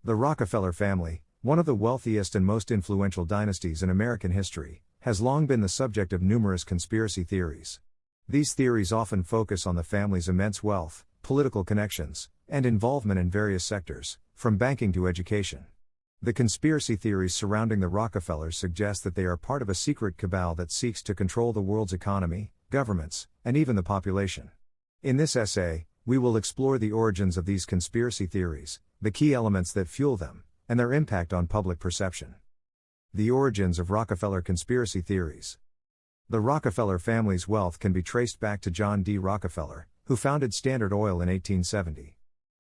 The Rockefeller family, one of the wealthiest and most influential dynasties in American history, has long been the subject of numerous conspiracy theories. These theories often focus on the family's immense wealth, political connections, and involvement in various sectors, from banking to education. The conspiracy theories surrounding the Rockefellers suggest that they are part of a secret cabal that seeks to control the world's economy, governments, and even the population. In this essay, we will explore the origins of these conspiracy theories, the key elements that fuel them, and their impact on public perception. The origins of Rockefeller conspiracy theories. The Rockefeller family's wealth can be traced back to John D. Rockefeller, who founded Standard Oil in 1870.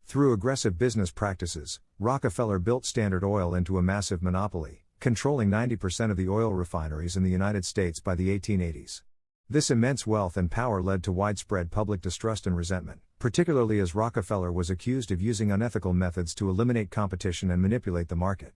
Through aggressive business practices, Rockefeller built Standard Oil into a massive monopoly, controlling 90% of the oil refineries in the United States by the 1880s. This immense wealth and power led to widespread public distrust and resentment, particularly as Rockefeller was accused of using unethical methods to eliminate competition and manipulate the market.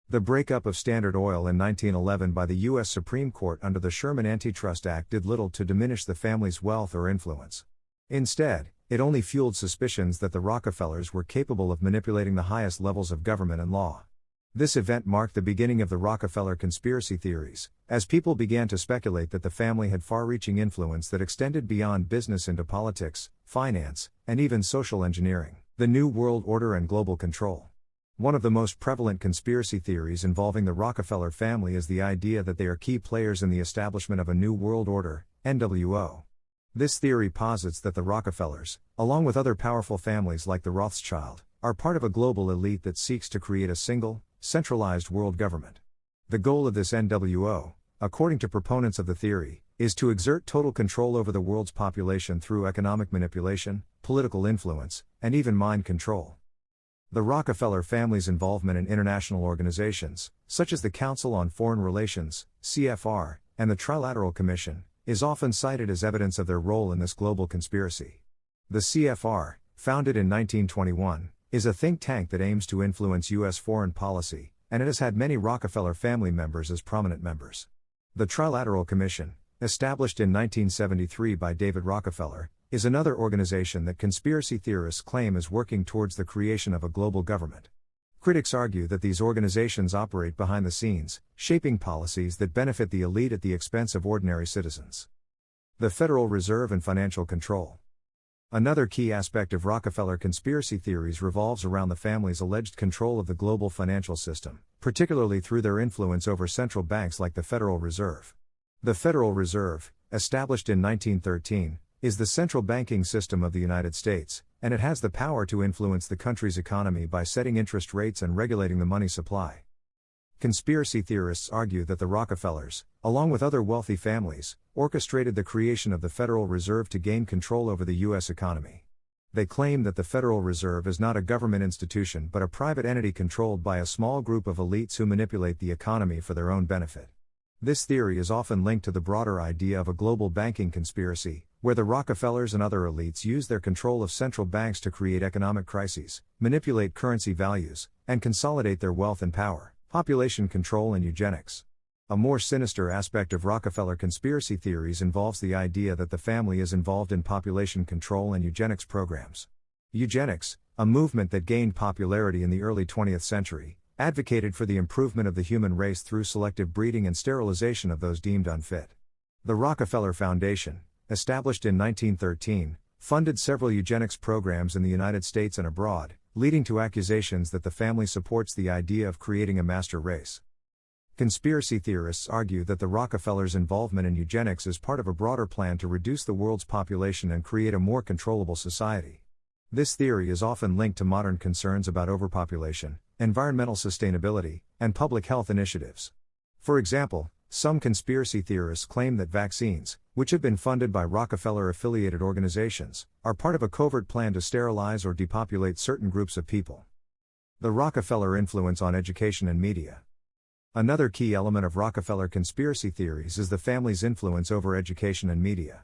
The breakup of Standard Oil in 1911 by the U.S. Supreme Court under the Sherman Antitrust Act did little to diminish the family's wealth or influence. Instead, it only fueled suspicions that the Rockefellers were capable of manipulating the highest levels of government and law. This event marked the beginning of the Rockefeller conspiracy theories, as people began to speculate that the family had far-reaching influence that extended beyond business into politics, finance, and even social engineering, the New World Order and global control. One of the most prevalent conspiracy theories involving the Rockefeller family is the idea that they are key players in the establishment of a New World Order, NWO. This theory posits that the Rockefellers, along with other powerful families like the Rothschild, are part of a global elite that seeks to create a single, centralized world government. The goal of this NWO, according to proponents of the theory, is to exert total control over the world's population through economic manipulation, political influence, and even mind control. The Rockefeller family's involvement in international organizations, such as the Council on Foreign Relations, CFR, and the Trilateral Commission, is often cited as evidence of their role in this global conspiracy. The CFR, founded in 1921, is a think tank that aims to influence U.S. foreign policy, and it has had many Rockefeller family members as prominent members. The Trilateral Commission, established in 1973 by David Rockefeller, is another organization that conspiracy theorists claim is working towards the creation of a global government. Critics argue that these organizations operate behind the scenes, shaping policies that benefit the elite at the expense of ordinary citizens. The Federal Reserve and financial control. Another key aspect of Rockefeller conspiracy theories revolves around the family's alleged control of the global financial system, particularly through their influence over central banks like the Federal Reserve. The Federal Reserve, established in 1913, is the central banking system of the United States, and it has the power to influence the country's economy by setting interest rates and regulating the money supply. Conspiracy theorists argue that the Rockefellers, along with other wealthy families, orchestrated the creation of the Federal Reserve to gain control over the U.S. economy. They claim that the Federal Reserve is not a government institution but a private entity controlled by a small group of elites who manipulate the economy for their own benefit. This theory is often linked to the broader idea of a global banking conspiracy, where the Rockefellers and other elites use their control of central banks to create economic crises, manipulate currency values, and consolidate their wealth and power. Population control and eugenics. A more sinister aspect of Rockefeller conspiracy theories involves the idea that the family is involved in population control and eugenics programs. Eugenics, a movement that gained popularity in the early 20th century, advocated for the improvement of the human race through selective breeding and sterilization of those deemed unfit. The Rockefeller Foundation, established in 1913, funded several eugenics programs in the United States and abroad, leading to accusations that the family supports the idea of creating a master race. Conspiracy theorists argue that the Rockefellers' involvement in eugenics is part of a broader plan to reduce the world's population and create a more controllable society. This theory is often linked to modern concerns about overpopulation, environmental sustainability, and public health initiatives. For example, some conspiracy theorists claim that vaccines, which have been funded by Rockefeller-affiliated organizations, are part of a covert plan to sterilize or depopulate certain groups of people. The Rockefeller influence on education and media. Another key element of Rockefeller conspiracy theories is the family's influence over education and media.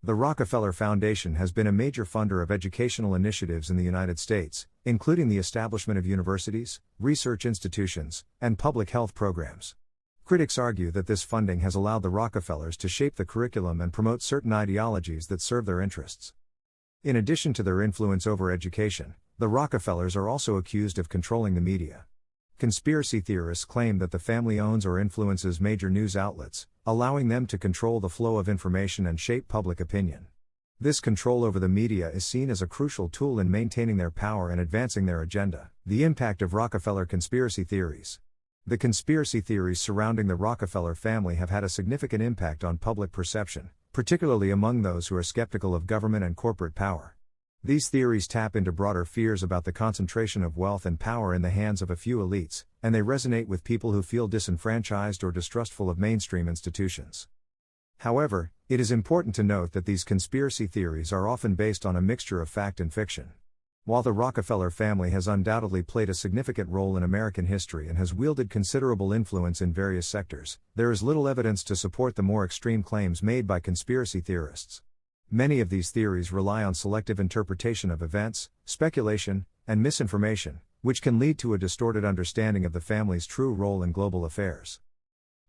The Rockefeller Foundation has been a major funder of educational initiatives in the United States, including the establishment of universities, research institutions, and public health programs. Critics argue that this funding has allowed the Rockefellers to shape the curriculum and promote certain ideologies that serve their interests. In addition to their influence over education, The Rockefellers are also accused of controlling the media. Conspiracy theorists claim that the family owns or influences major news outlets, allowing them to control the flow of information and shape public opinion. This control over the media is seen as a crucial tool in maintaining their power and advancing their agenda. The impact of Rockefeller conspiracy theories. The conspiracy theories surrounding the Rockefeller family have had a significant impact on public perception, particularly among those who are skeptical of government and corporate power. These theories tap into broader fears about the concentration of wealth and power in the hands of a few elites, and they resonate with people who feel disenfranchised or distrustful of mainstream institutions. However, it is important to note that these conspiracy theories are often based on a mixture of fact and fiction. While the Rockefeller family has undoubtedly played a significant role in American history and has wielded considerable influence in various sectors, there is little evidence to support the more extreme claims made by conspiracy theorists. Many of these theories rely on selective interpretation of events, speculation, and misinformation, which can lead to a distorted understanding of the family's true role in global affairs.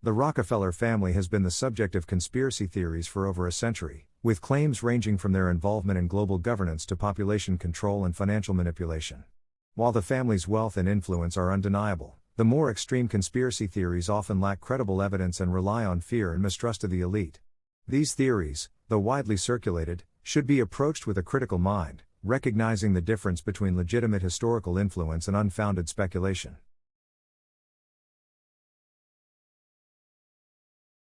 The Rockefeller family has been the subject of conspiracy theories for over a century, with claims ranging from their involvement in global governance to population control and financial manipulation. While the family's wealth and influence are undeniable, the more extreme conspiracy theories often lack credible evidence and rely on fear and mistrust of the elite. These theories, though widely circulated, should be approached with a critical mind, recognizing the difference between legitimate historical influence and unfounded speculation.